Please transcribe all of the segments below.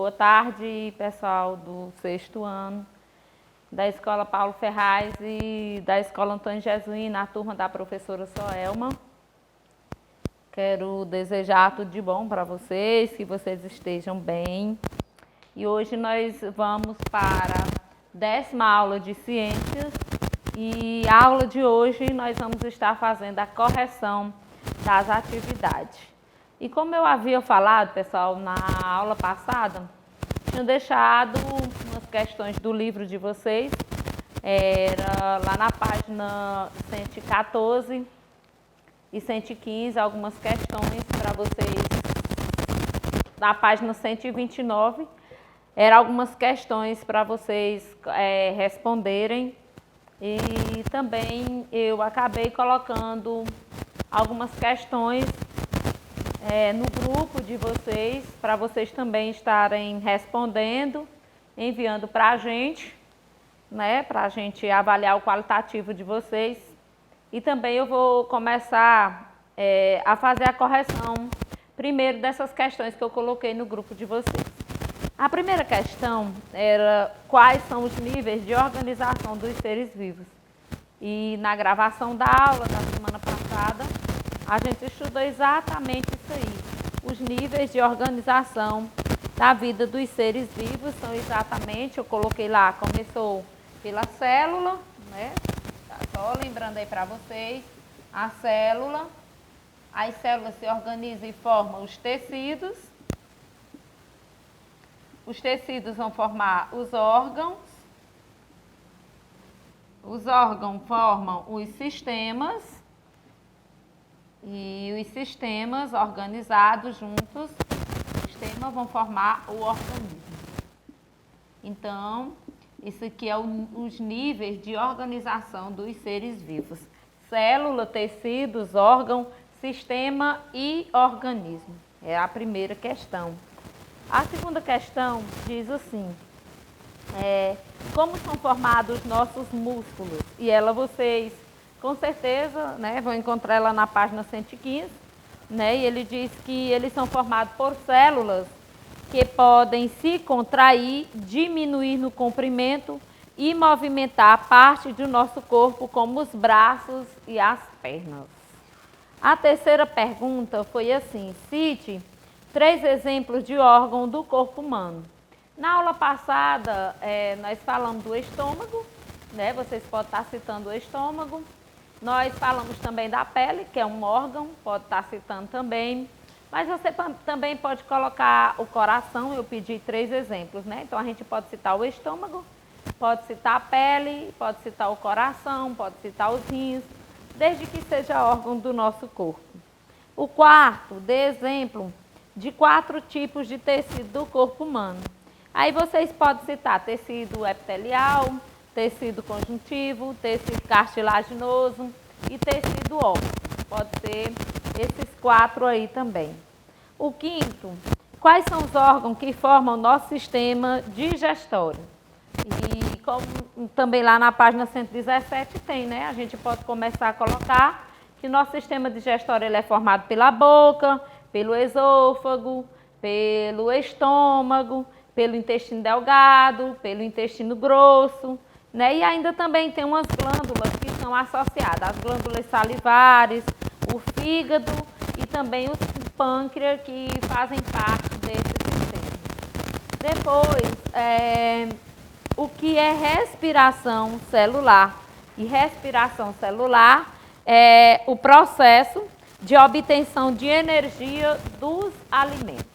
Boa tarde, pessoal do 6º ano, da Escola Paulo Ferraz e da Escola Antônio Jesuíno, na turma da professora Soelma. Quero desejar tudo de bom para vocês, que vocês estejam bem. E hoje nós vamos para a 10ª aula de Ciências e a aula de hoje nós vamos estar fazendo a correção das atividades. E como eu havia falado, pessoal, na aula passada, tinha deixado umas questões do livro de vocês, era lá na página 114 e 115, algumas questões para vocês, na página 129, eram algumas questões para vocês responderem, e também eu acabei colocando algumas questões no grupo de vocês, para vocês também estarem respondendo, enviando para a gente, né, para a gente avaliar o qualitativo de vocês. E também eu vou começar a fazer a correção primeiro dessas questões que eu coloquei no grupo de vocês. A primeira questão era quais são os níveis de organização dos seres vivos. E na gravação da aula da semana passada, a gente estudou exatamente isso aí. Os níveis de organização da vida dos seres vivos são exatamente, eu coloquei lá, começou pela célula, né? Tá só lembrando aí para vocês, a célula, as células se organizam e formam os tecidos vão formar os órgãos formam os sistemas, e os sistemas organizados juntos, vão formar o organismo. Então, isso aqui é os níveis de organização dos seres vivos. Célula, tecidos, órgão, sistema e organismo. É a primeira questão. A segunda questão diz assim, como são formados nossos músculos? E ela vocês, com certeza, né, vão encontrar ela na página 115, né, e ele diz que eles são formados por células que podem se contrair, diminuir no comprimento e movimentar parte do nosso corpo, como os braços e as pernas. A terceira pergunta foi assim, cite 3 exemplos de órgão do corpo humano. Na aula passada, nós falamos do estômago, né? Vocês podem estar citando o estômago. Nós falamos também da pele, que é um órgão, pode estar citando também. Mas você também pode colocar o coração, eu pedi 3 exemplos, né? Então a gente pode citar o estômago, pode citar a pele, pode citar o coração, pode citar os rins, desde que seja órgão do nosso corpo. O quarto, dê exemplo de 4 tipos de tecido do corpo humano. Aí vocês podem citar tecido epitelial, tecido conjuntivo, tecido cartilaginoso e tecido ósseo. Pode ser esses 4 aí também. O quinto, quais são os órgãos que formam o nosso sistema digestório? E como também lá na página 117 tem, né? A gente pode começar a colocar que nosso sistema digestório ele é formado pela boca, pelo esôfago, pelo estômago, pelo intestino delgado, pelo intestino grosso, né? E ainda também tem umas glândulas que são associadas, as glândulas salivares, o fígado e também o pâncreas, que fazem parte desse sistema. Depois, o que é respiração celular? E respiração celular é o processo de obtenção de energia dos alimentos.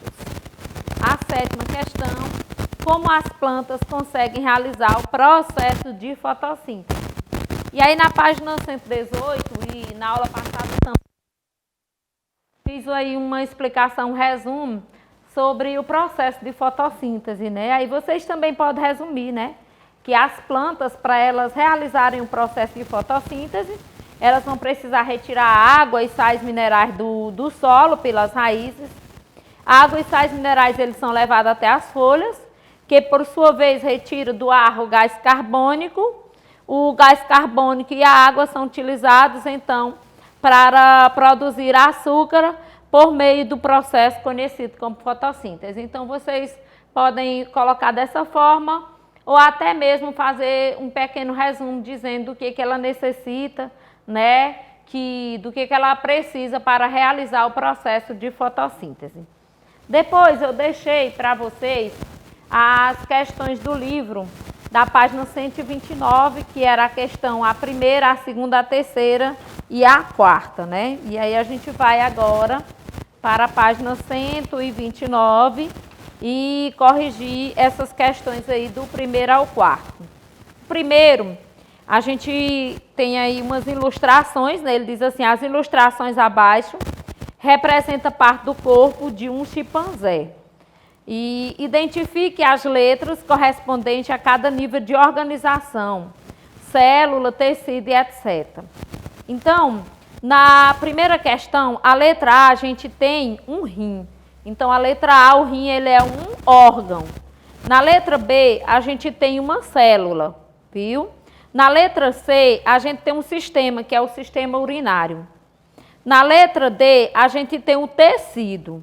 A 7ª questão, como as plantas conseguem realizar o processo de fotossíntese? E aí na página 118 e na aula passada também, fiz aí uma explicação, um resumo sobre o processo de fotossíntese, né? Aí vocês também podem resumir, né? Que as plantas, para elas realizarem o processo de fotossíntese, elas vão precisar retirar água e sais minerais do solo pelas raízes. A água e sais minerais eles são levados até as folhas, que por sua vez retira do ar o gás carbônico. O gás carbônico e a água são utilizados então para produzir açúcar por meio do processo conhecido como fotossíntese. Então vocês podem colocar dessa forma, ou até mesmo fazer um pequeno resumo dizendo o que ela necessita, né, do que ela precisa para realizar o processo de fotossíntese. Depois eu deixei para vocês as questões do livro, da página 129, que era a questão a primeira, a segunda, a terceira e a quarta, né? E aí a gente vai agora para a página 129 e corrigir essas questões aí do primeiro ao quarto. Primeiro, a gente tem aí umas ilustrações, né? Ele diz assim, as ilustrações abaixo representam parte do corpo de um chimpanzé. E identifique as letras correspondentes a cada nível de organização, célula, tecido e etc. Então, na primeira questão, a letra A, a gente tem um rim. Então, a letra A, o rim, ele é um órgão. Na letra B, a gente tem uma célula, viu? Na letra C, a gente tem um sistema, que é o sistema urinário. Na letra D, a gente tem o tecido.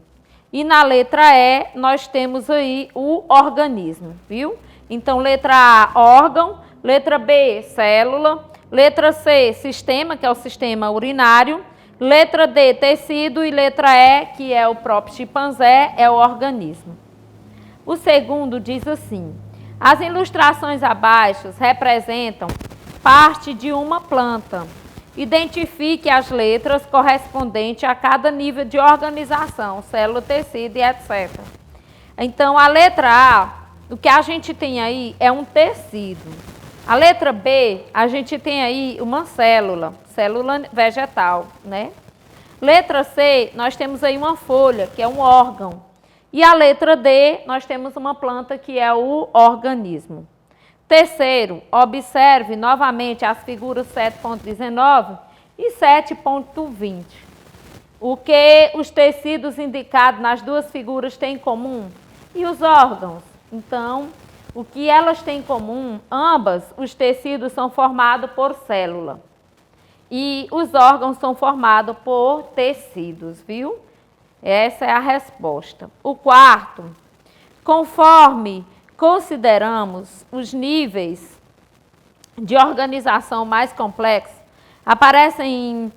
E na letra E, nós temos aí o organismo, viu? Então, letra A, órgão. Letra B, célula. Letra C, sistema, que é o sistema urinário. Letra D, tecido. E letra E, que é o próprio chimpanzé, é o organismo. O segundo diz assim, as ilustrações abaixo representam parte de uma planta. Identifique as letras correspondentes a cada nível de organização, célula, tecido e etc. Então, a letra A, o que a gente tem aí é um tecido. A letra B, a gente tem aí uma célula vegetal, né? Letra C, nós temos aí uma folha, que é um órgão. E a letra D, nós temos uma planta, que é o organismo. Terceiro, observe novamente as figuras 7.19 e 7.20. O que os tecidos indicados nas duas figuras têm em comum? E os órgãos? Então, o que elas têm em comum? Ambas, os tecidos são formados por célula. E os órgãos são formados por tecidos, viu? Essa é a resposta. O quarto, conforme consideramos os níveis de organização mais complexos, aparecem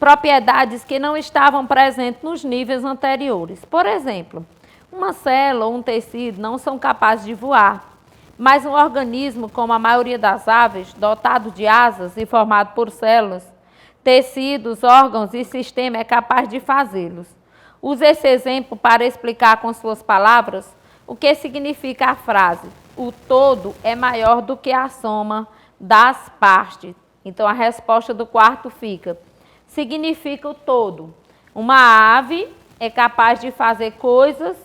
propriedades que não estavam presentes nos níveis anteriores. Por exemplo, uma célula ou um tecido não são capazes de voar, mas um organismo, como a maioria das aves, dotado de asas e formado por células, tecidos, órgãos e sistema, é capaz de fazê-los. Use esse exemplo para explicar com suas palavras o que significa a frase, o todo é maior do que a soma das partes. Então, a resposta do quarto fica, significa o todo. Uma ave é capaz de fazer coisas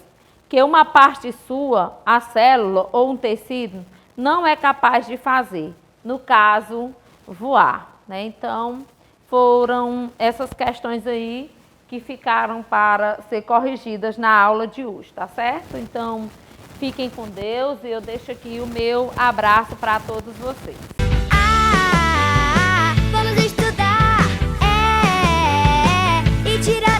que uma parte sua, a célula ou um tecido, não é capaz de fazer. No caso, voar, né? Então, foram essas questões aí que ficaram para ser corrigidas na aula de hoje, tá certo? Então, fiquem com Deus e eu deixo aqui o meu abraço para todos vocês. Vamos estudar, e tirar